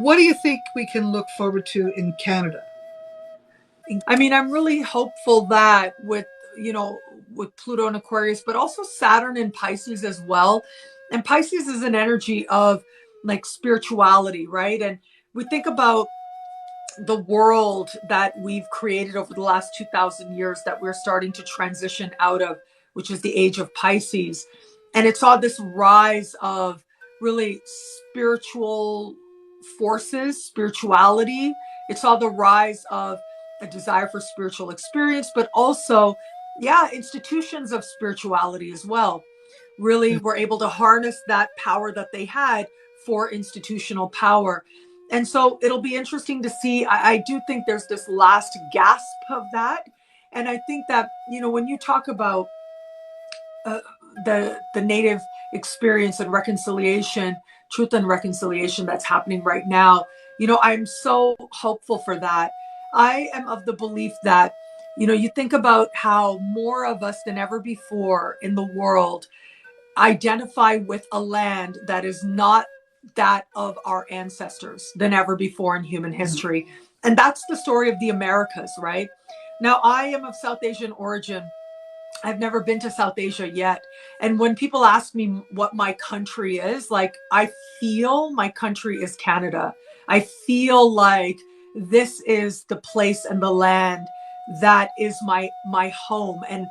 What do you think we can look forward to in Canada? I mean, I'm really hopeful that you know, with Pluto and Aquarius, but also Saturn and Pisces as well. And Pisces is an energy of like spirituality, right? And we think about the world that we've created over the last 2000 years that we're starting to transition out of, which is the age of Pisces. And it's all this rise of really spiritual forces, spirituality. It's all the rise of a desire for spiritual experience, but also, yeah, institutions of spirituality as well. Really were able to harness that power that they had for institutional power. And so it'll be interesting to see. I do think there's this last gasp of that. And I think that, you know, when you talk about uh, the native experience and reconciliation, truth and reconciliation that's happening right now, you know, I'm so hopeful for that. I am of the belief that, you know, you think about how more of us than ever before in the world identify with a land that is not that of our ancestors than ever before in human history. And that's the story of the Americas, right? Now, I am of South Asian origin. I've never been to South Asia yet. And when people ask me what my country is, like, I feel my country is Canada. I feel like this is the place and the land that is my home. And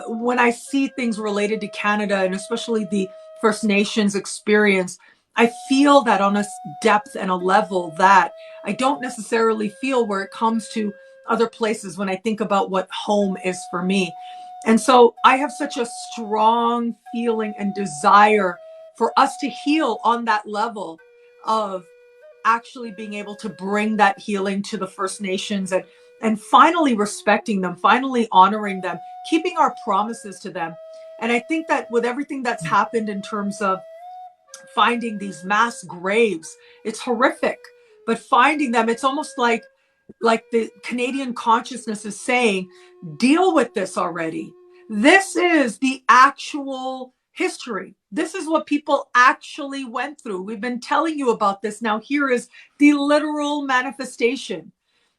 when I see things related to Canada and especially the First Nations experience, I feel that on a depth and a level that I don't necessarily feel where it comes to other places when I think about what home is for me. And so I have such a strong feeling and desire for us to heal on that level of actually being able to bring that healing to the First Nations and finally respecting them, finally honoring them, keeping our promises to them. And I think that with everything that's happened in terms of finding these mass graves, it's horrific. But finding them, it's almost like the Canadian consciousness is saying, deal with this already. This is the actual history. This is what people actually went through. We've been telling you about this. Now, here is the literal manifestation.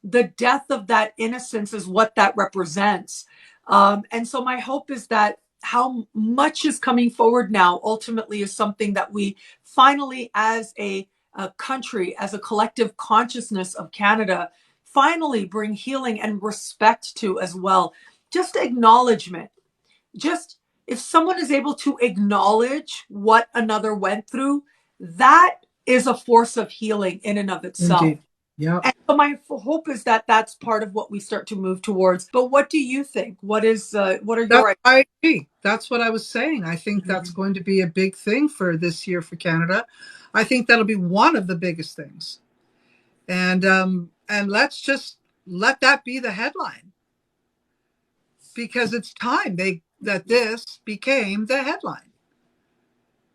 The death of that innocence is what that represents. And so, my hope is that how much is coming forward now ultimately is something that we finally, as a country, as a collective consciousness of Canada, finally bring healing and respect to as well. Just acknowledgement. Just if someone is able to acknowledge what another went through, that is a force of healing in and of itself. Indeed. Yeah. And so my hope is that that's part of what we start to move towards. But what do you think? What are That your I agree. That's what I was saying. I think that's ideas? going to be a big thing for this year for Canada. I think that'll be one of the biggest things. And let's just let that be the headline because it's time they that this became the headline.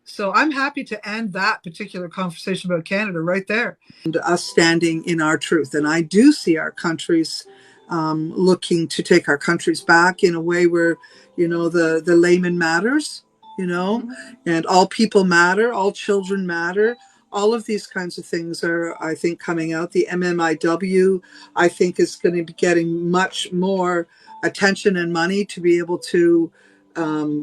So I'm happy to end that particular conversation about Canada right there. And us standing in our truth. And I do see our countries looking to take our countries back in a way where, you know, the layman matters, you know, and all people matter, all children matter. All of these kinds of things are, I think, coming out. The MMIW, I think, is going to be getting much more attention and money to be able to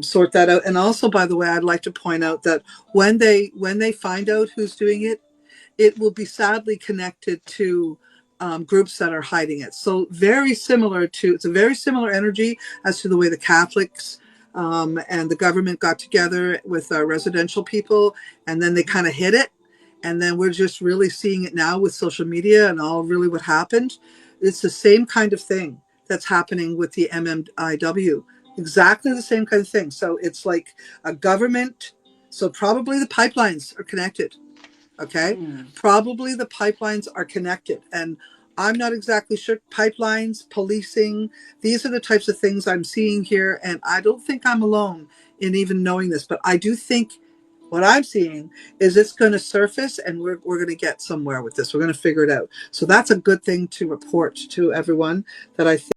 sort that out. And also, by the way, I'd like to point out that when they find out who's doing it, it will be sadly connected to groups that are hiding it. So it's a very similar energy as to the way the Catholics and the government got together with our residential people, and then they kind of hid it. And then we're just really seeing it now with social media and all really what happened. It's the same kind of thing that's happening with the MMIW. Exactly the same kind of thing. So it's like a government. So probably the pipelines are connected. Okay. Probably the pipelines are connected. And I'm not exactly sure. Pipelines, policing, these are the types of things I'm seeing here. And I don't think I'm alone in even knowing this, but I do think what I'm seeing is it's going to surface and we're going to get somewhere with this. We're going to figure it out. So that's a good thing to report to everyone that I think.